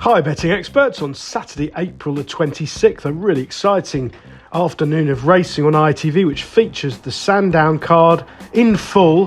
Hi betting experts, on Saturday, April the 26th, a really exciting afternoon of racing on ITV which features the Sandown card in full,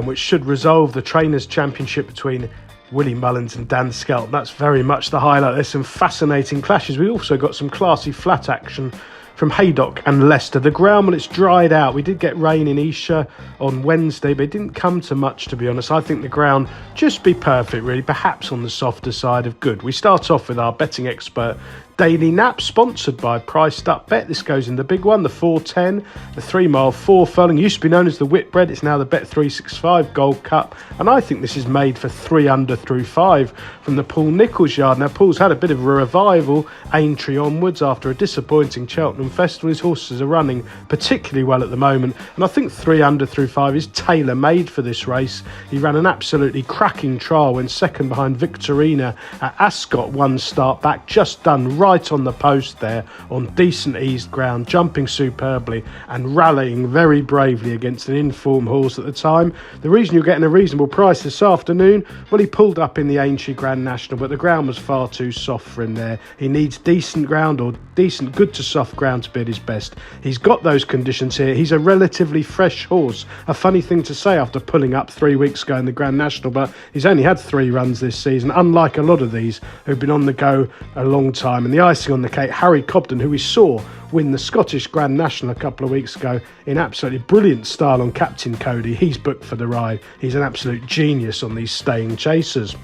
which should resolve the Trainers' Championship between Willie Mullins and Dan Skelton. That's very much the highlight. There's some fascinating clashes. We also got some classy flat action from Haydock and Leicester. The ground, well, it's dried out. We did get rain in Esher on Wednesday, but it didn't come to much, to be honest. I think the ground just be perfect, really, perhaps on the softer side of good. We start off with our betting expert Daily Nap, sponsored by Priced Up Bet. This goes in the big one, the 410, the 3 mile 4 furlong. Used to be known as the Whitbread. It's now the Bet365 Gold Cup. And I think this is made for 3 under through 5 from the Paul Nicholls yard. Now, Paul's had a bit of a revival, Aintree onwards, after a disappointing Cheltenham Festival. His horses are running particularly well at the moment. And I think 3 under through 5 is tailor-made for this race. He ran an absolutely cracking trial when second behind Victorina at Ascot, one start back, just done right on the post there on decent eased ground, jumping superbly and rallying very bravely against an informed horse at the time. The reason you're getting a reasonable price this afternoon, well, he pulled up in the Aintree Grand National, but the ground was far too soft for him there. He needs decent ground, or decent good to soft ground, to be at his best. He's got those conditions here. He's a relatively fresh horse. A funny thing to say after pulling up 3 weeks ago in the Grand National, but he's only had 3 runs this season, unlike a lot of these who've been on the go a long time. And the icing on the cake, Harry Cobden, who we saw win the Scottish Grand National a couple of weeks ago in absolutely brilliant style on Captain Cody. He's booked for the ride. He's an absolute genius on these staying chasers.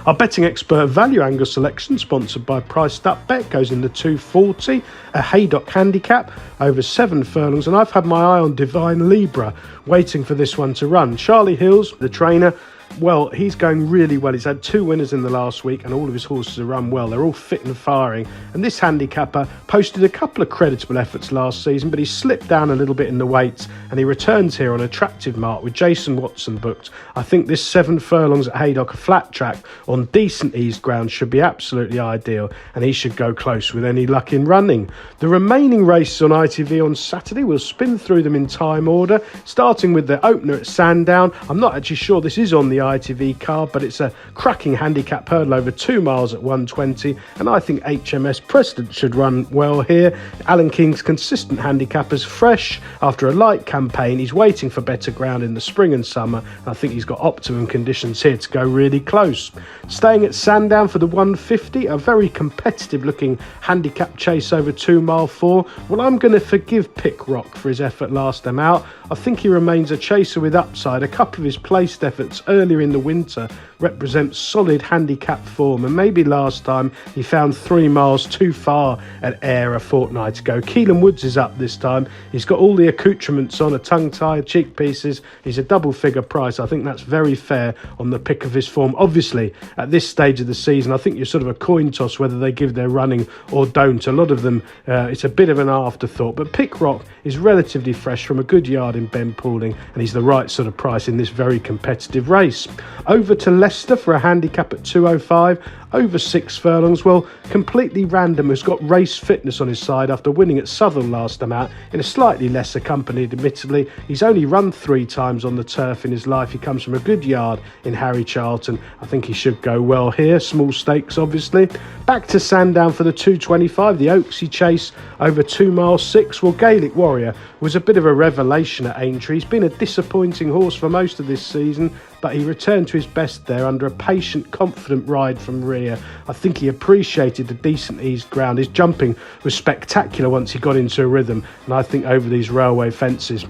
Our betting expert value angle selection, sponsored by Priced Up Bet, goes in the 240, a Haydock handicap over 7 furlongs, and I've had my eye on Divine Libra, waiting for this one to run. Charlie Hills, the trainer, well, he's going really well. He's had 2 winners in the last week and all of his horses have run well. They're all fit and firing. And this handicapper posted a couple of creditable efforts last season, but he slipped down a little bit in the weights and he returns here on attractive mark with Jason Watson booked. I think this 7 furlongs at Haydock, a flat track on decent eased ground, should be absolutely ideal, and he should go close with any luck in running. The remaining races on ITV on Saturday, we'll spin through them in time order, starting with the opener at Sandown. I'm not actually sure this is on the ITV card, but it's a cracking handicap hurdle over 2 miles at 120, and I think HMS President should run well here. Alan King's consistent handicap is fresh after a light campaign. He's waiting for better ground in the spring and summer, and I think he's got optimum conditions here to go really close. Staying at Sandown for the 150, a very competitive looking handicap chase over 2 mile 4. Well, I'm going to forgive Pickrock for his effort last time out. I think he remains a chaser with upside. A couple of his placed efforts earlier in the winter represent solid handicap form, and maybe last time he found 3 miles too far at Ayr a fortnight ago. Keelan Woods is up this time. He's got all the accoutrements on, a tongue tie, cheek pieces. He's a double figure price. I think that's very fair on the pick of his form. Obviously, at this stage of the season, I think you're sort of a coin toss whether they give their running or don't. A lot of them, it's a bit of an afterthought, but Pickrock is relatively fresh from a good yard in Ben Pauling, and he's the right sort of price in this very competitive race. Over to Leicester for a handicap at 205, over 6 furlongs. Well, completely random, has got race fitness on his side after winning at Southwell last time out in a slightly less accompanied, admittedly. He's only run 3 times on the turf in his life. He comes from a good yard in Harry Charlton. I think he should go well here. Small stakes, obviously. Back to Sandown for the 225, the Oaksy chase over 2 miles 6. Well, Gaelic Warrior was a bit of a revelation at Aintree. He's been a disappointing horse for most of this season, but he returned to his best there under a patient, confident ride from rear. I think he appreciated the decent eased ground. His jumping was spectacular once he got into a rhythm, and I think over these railway fences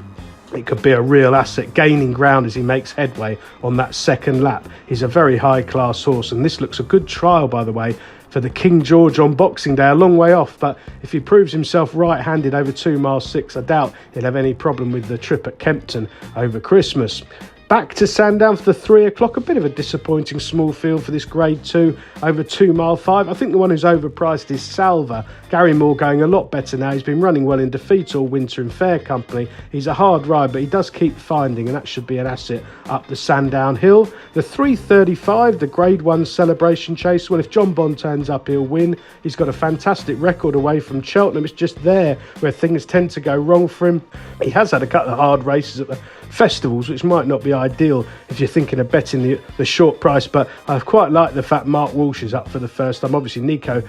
it could be a real asset, gaining ground as he makes headway on that second lap. He's a very high-class horse, and this looks a good trial, by the way, for the King George on Boxing Day. A long way off, but if he proves himself right-handed over 2 miles 6, I doubt he'll have any problem with the trip at Kempton over Christmas. Back to Sandown for the 3 o'clock. A bit of a disappointing small field for this grade 2 over 2 mile 5. I think the one who's overpriced is Salva. Gary Moore going a lot better now. He's been running well in defeat all winter in fair company. He's a hard ride, but he does keep finding, and that should be an asset up the Sandown hill. The 335, the grade 1 celebration chase. Well, if John Bond turns up, he'll win. He's got a fantastic record away from Cheltenham. It's just there where things tend to go wrong for him. He has had a couple of hard races at the festivals, which might not be ideal if you're thinking of betting the short price. But I quite like the fact Mark Walsh is up for the first time. Obviously, Nico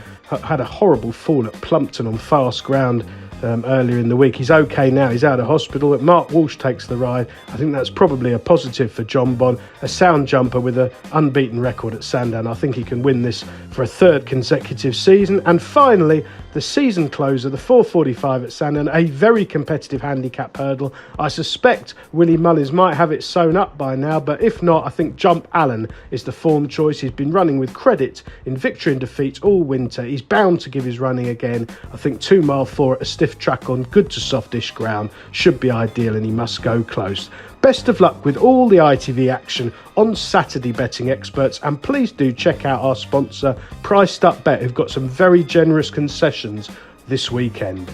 had a horrible fall at Plumpton on fast ground earlier in the week. He's okay now, he's out of hospital. Mark Walsh takes the ride. I think that's probably a positive for John Bond, a sound jumper with an unbeaten record at Sandown. I think he can win this for a third consecutive season. And finally, the season closer, the 4:45 at Sandown, a very competitive handicap hurdle. I suspect Willie Mullins might have it sewn up by now, but if not, I think Jump Allen is the form choice. He's been running with credit in victory and defeat all winter. He's bound to give his running again. I think 2 mile 4 at a stiff track on good to softish ground should be ideal, and he must go close. Best of luck with all the ITV action on Saturday, betting experts, and please do check out our sponsor Priced Up Bet, who've got some very generous concessions this weekend.